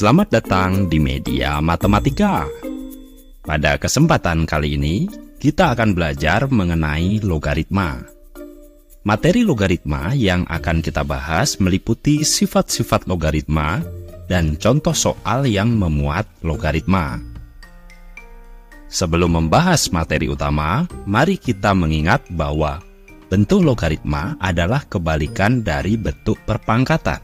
Selamat datang di Media Matematika. Pada kesempatan kali ini, kita akan belajar mengenai logaritma. Materi logaritma yang akan kita bahas meliputi sifat-sifat logaritma dan contoh soal yang memuat logaritma. Sebelum membahas materi utama, mari kita mengingat bahwa bentuk logaritma adalah kebalikan dari bentuk perpangkatan,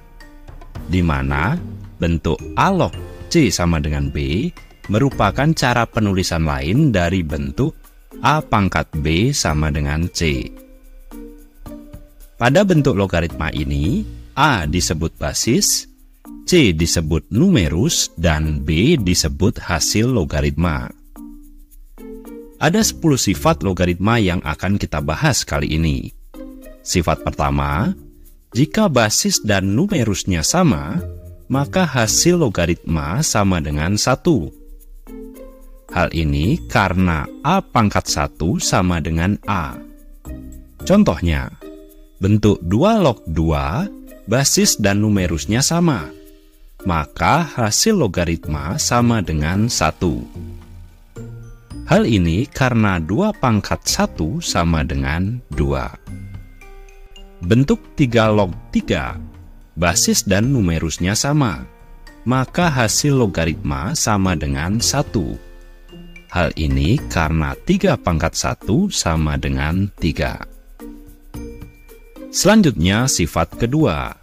di mana bentuk A log C sama dengan B merupakan cara penulisan lain dari bentuk A pangkat B sama dengan C. Pada bentuk logaritma ini, A disebut basis, C disebut numerus, dan B disebut hasil logaritma. Ada 10 sifat logaritma yang akan kita bahas kali ini. Sifat pertama, jika basis dan numerusnya sama, maka hasil logaritma sama dengan 1. Hal ini karena A pangkat 1 sama dengan A. Contohnya, bentuk 2 log 2, basis dan numerusnya sama, maka hasil logaritma sama dengan 1. Hal ini karena 2 pangkat 1 sama dengan 2. Bentuk 3 log 3, basis dan numerusnya sama, maka hasil logaritma sama dengan 1. Hal ini karena 3 pangkat 1 sama dengan 3. Selanjutnya sifat kedua.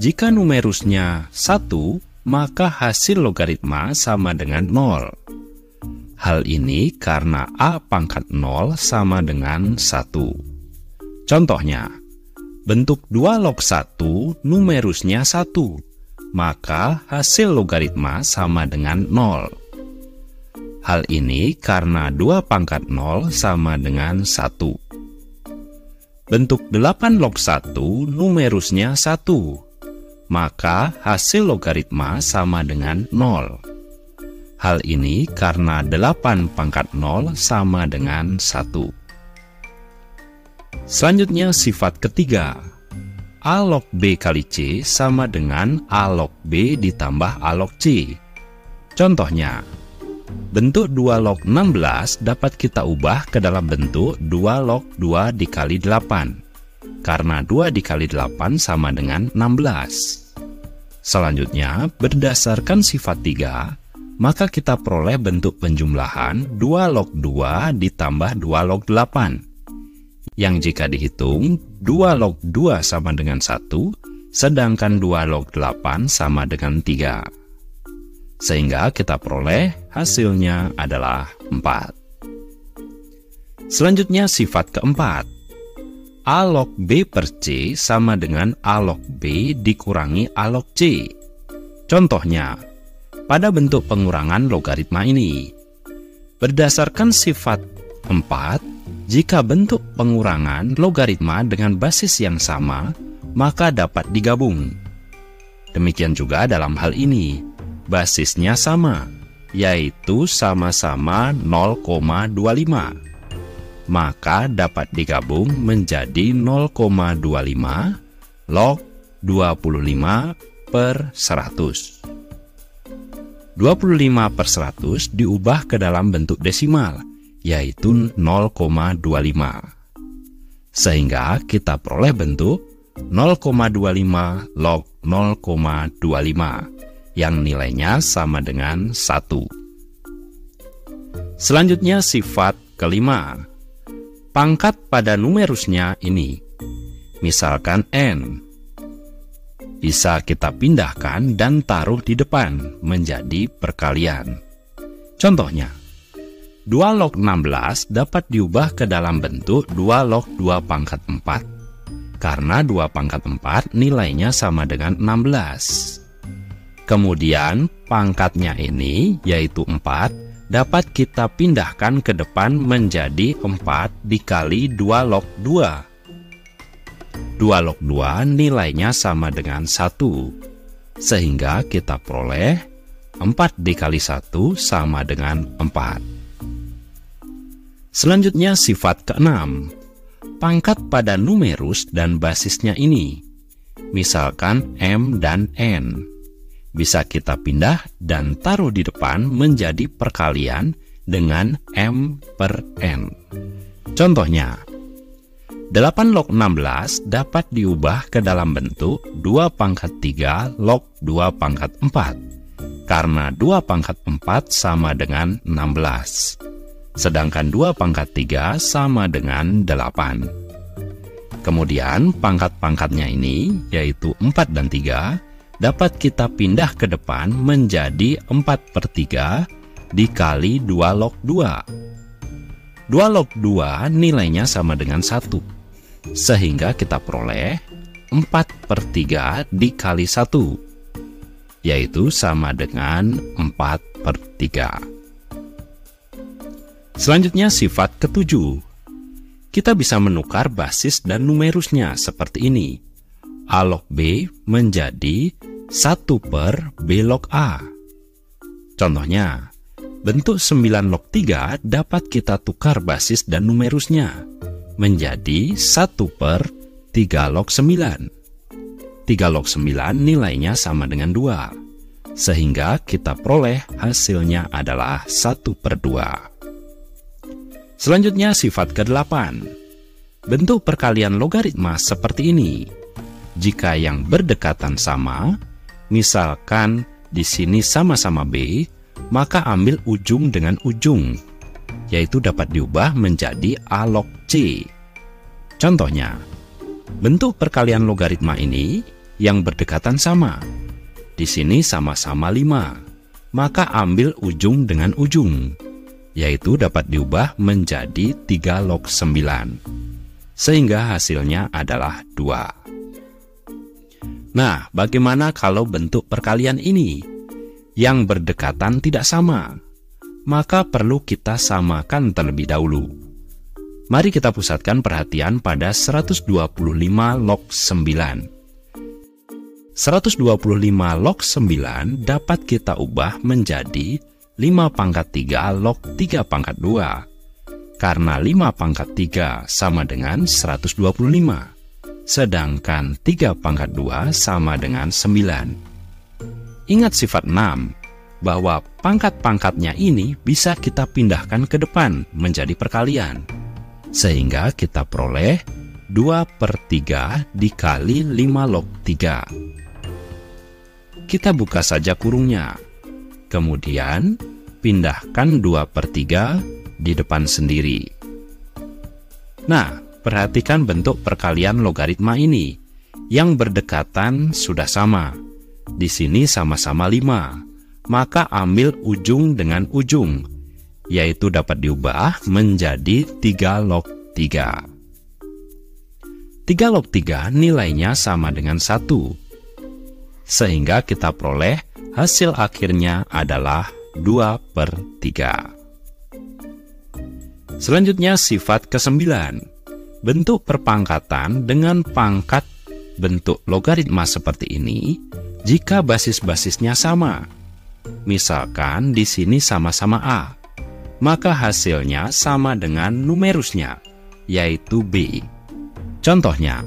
Jika numerusnya 1, maka hasil logaritma sama dengan 0. Hal ini karena A pangkat 0 sama dengan 1. Contohnya, bentuk 2 log 1 numerusnya 1, maka hasil logaritma sama dengan 0. Hal ini karena 2 pangkat 0 sama dengan 1. Bentuk 8 log 1 numerusnya 1, maka hasil logaritma sama dengan 0. Hal ini karena 8 pangkat 0 sama dengan 1. Selanjutnya sifat ketiga. A log B kali C sama dengan A log B ditambah A log C. Contohnya, bentuk 2 log 16 dapat kita ubah ke dalam bentuk 2 log 2 dikali 8, karena 2 dikali 8 sama dengan 16. Selanjutnya, berdasarkan sifat 3, maka kita peroleh bentuk penjumlahan 2 log 2 ditambah 2 log 8, yang jika dihitung 2 log 2 sama dengan 1, sedangkan 2 log 8 sama dengan 3. Sehingga kita peroleh hasilnya adalah 4. Selanjutnya sifat keempat. A log B per C sama dengan A log B dikurangi A log C. Contohnya, pada bentuk pengurangan logaritma ini, berdasarkan sifat 4, jika bentuk pengurangan logaritma dengan basis yang sama, maka dapat digabung. Demikian juga dalam hal ini, basisnya sama, yaitu sama-sama 0,25. Maka dapat digabung menjadi 0,25 log 25 per 100. 25 per 100 diubah ke dalam bentuk desimal, yaitu 0,25. Sehingga kita peroleh bentuk 0,25 log 0,25, yang nilainya sama dengan 1. Selanjutnya sifat kelima. Pangkat pada numerusnya ini, misalkan N, bisa kita pindahkan dan taruh di depan menjadi perkalian. Contohnya, 2 log 16 dapat diubah ke dalam bentuk 2 log 2 pangkat 4, karena 2 pangkat 4 nilainya sama dengan 16. Kemudian pangkatnya ini, yaitu 4, dapat kita pindahkan ke depan menjadi 4 dikali 2 log 2. 2 log 2 nilainya sama dengan 1, sehingga kita peroleh 4 dikali 1 sama dengan 4. Selanjutnya sifat keenam. Pangkat pada numerus dan basisnya ini, misalkan M dan N. bisa kita pindah dan taruh di depan menjadi perkalian dengan M per N. Contohnya, 8 log 16 dapat diubah ke dalam bentuk 2 pangkat 3 log 2 pangkat 4, karena 2 pangkat 4 sama dengan 16, sedangkan 2 pangkat 3 sama dengan 8. Kemudian pangkat-pangkatnya ini, yaitu 4 dan 3, dapat kita pindah ke depan menjadi 4 per 3 dikali 2 log 2. 2 log 2 nilainya sama dengan 1. Sehingga kita peroleh 4 per 3 dikali 1, yaitu sama dengan 4 per 3. Selanjutnya sifat ketujuh. Kita bisa menukar basis dan numerusnya seperti ini. A log B menjadi 1 per B log A. Contohnya, bentuk 9 log 3 dapat kita tukar basis dan numerusnya menjadi 1 per 3 log 9. 3 log 9 nilainya sama dengan 2, sehingga kita peroleh hasilnya adalah 1 per 2. Selanjutnya sifat ke-8. Bentuk perkalian logaritma seperti ini. Jika yang berdekatan sama, misalkan di sini sama-sama B, maka ambil ujung dengan ujung, yaitu dapat diubah menjadi A log C. Contohnya, bentuk perkalian logaritma ini yang berdekatan sama. Di sini sama-sama 5, maka ambil ujung dengan ujung, yaitu dapat diubah menjadi 3 log 9, sehingga hasilnya adalah 2. Nah, bagaimana kalau bentuk perkalian ini yang berdekatan tidak sama? Maka perlu kita samakan terlebih dahulu. Mari kita pusatkan perhatian pada 125 log 9. 125 log 9 dapat kita ubah menjadi 5 pangkat 3 log 3 pangkat 2, karena 5 pangkat 3 sama dengan 125, sedangkan 3 pangkat 2 sama dengan 9. Ingat sifat 6, bahwa pangkat-pangkatnya ini bisa kita pindahkan ke depan menjadi perkalian, sehingga kita peroleh 2 per 3 dikali 5 log 3. Kita buka saja kurungnya, kemudian pindahkan 2 per 3 di depan sendiri. Nah, perhatikan bentuk perkalian logaritma ini. Yang berdekatan sudah sama. Di sini sama-sama 5. Maka ambil ujung dengan ujung, yaitu dapat diubah menjadi 3 log 3. 3 log 3 nilainya sama dengan 1, sehingga kita peroleh hasil akhirnya adalah 2 per 3. Selanjutnya sifat ke-9. Bentuk perpangkatan dengan pangkat bentuk logaritma seperti ini jika basis-basisnya sama. Misalkan di sini sama-sama A, maka hasilnya sama dengan numerusnya, yaitu B. Contohnya,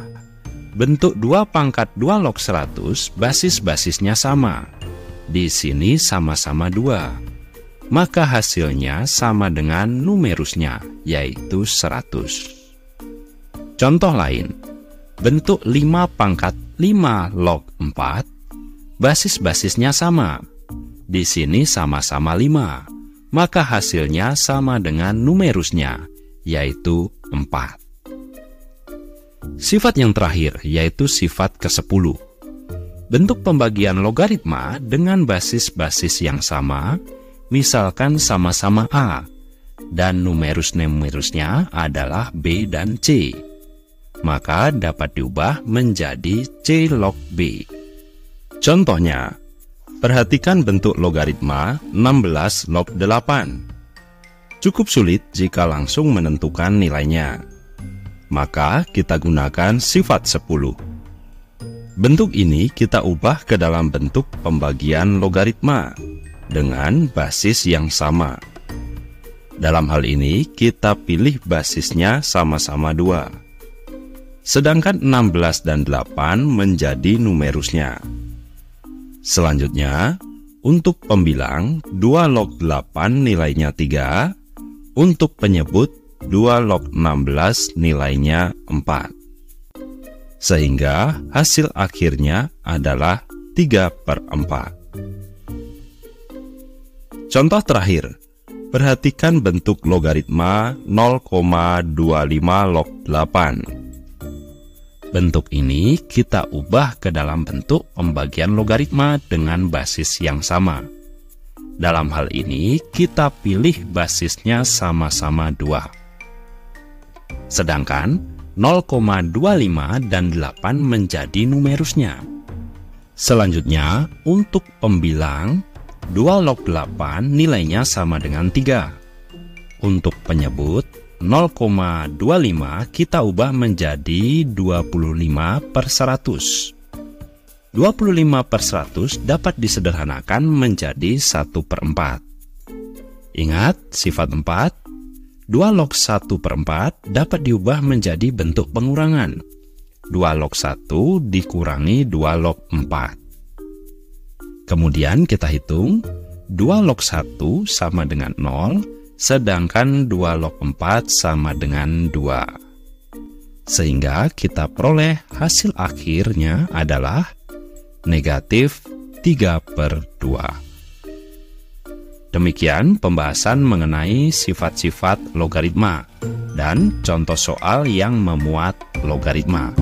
bentuk 2 pangkat 2 log 100 basis-basisnya sama. Di sini sama-sama 2, maka hasilnya sama dengan numerusnya, yaitu 100. Contoh lain, bentuk 5 pangkat 5 log 4 basis-basisnya sama. Di sini sama-sama 5, maka hasilnya sama dengan numerusnya, yaitu 4. Sifat yang terakhir yaitu sifat ke-10. Bentuk pembagian logaritma dengan basis-basis yang sama, misalkan sama-sama A, dan numerus-numerusnya adalah B dan C, maka dapat diubah menjadi C log B. Contohnya, perhatikan bentuk logaritma 16 log 8. Cukup sulit jika langsung menentukan nilainya. Maka kita gunakan sifat 10. Bentuk ini kita ubah ke dalam bentuk pembagian logaritma dengan basis yang sama. Dalam hal ini kita pilih basisnya sama-sama 2. Sedangkan 16 dan 8 menjadi numerusnya. Selanjutnya, untuk pembilang 2 log 8 nilainya 3, untuk penyebut 2 log 16 nilainya 4. Sehingga hasil akhirnya adalah 3/4. Contoh terakhir, perhatikan bentuk logaritma 0,25 log 8. Bentuk ini kita ubah ke dalam bentuk pembagian logaritma dengan basis yang sama. Dalam hal ini, kita pilih basisnya sama-sama 2. Sedangkan 0,25 dan 8 menjadi numerusnya. Selanjutnya, untuk pembilang 2 log 8 nilainya sama dengan 3. Untuk penyebut 0,25 kita ubah menjadi 25/100. 25/100 dapat disederhanakan menjadi 1/4. Ingat sifat 4, 2 log 1/4 dapat diubah menjadi bentuk pengurangan. 2 log 1 dikurangi 2 log 4. Kemudian kita hitung, 2 log 1 sama dengan 0, sedangkan 2 log 4 sama dengan 2. Sehingga kita peroleh hasil akhirnya adalah negatif 3/2. Demikian pembahasan mengenai sifat-sifat logaritma dan contoh soal yang memuat logaritma.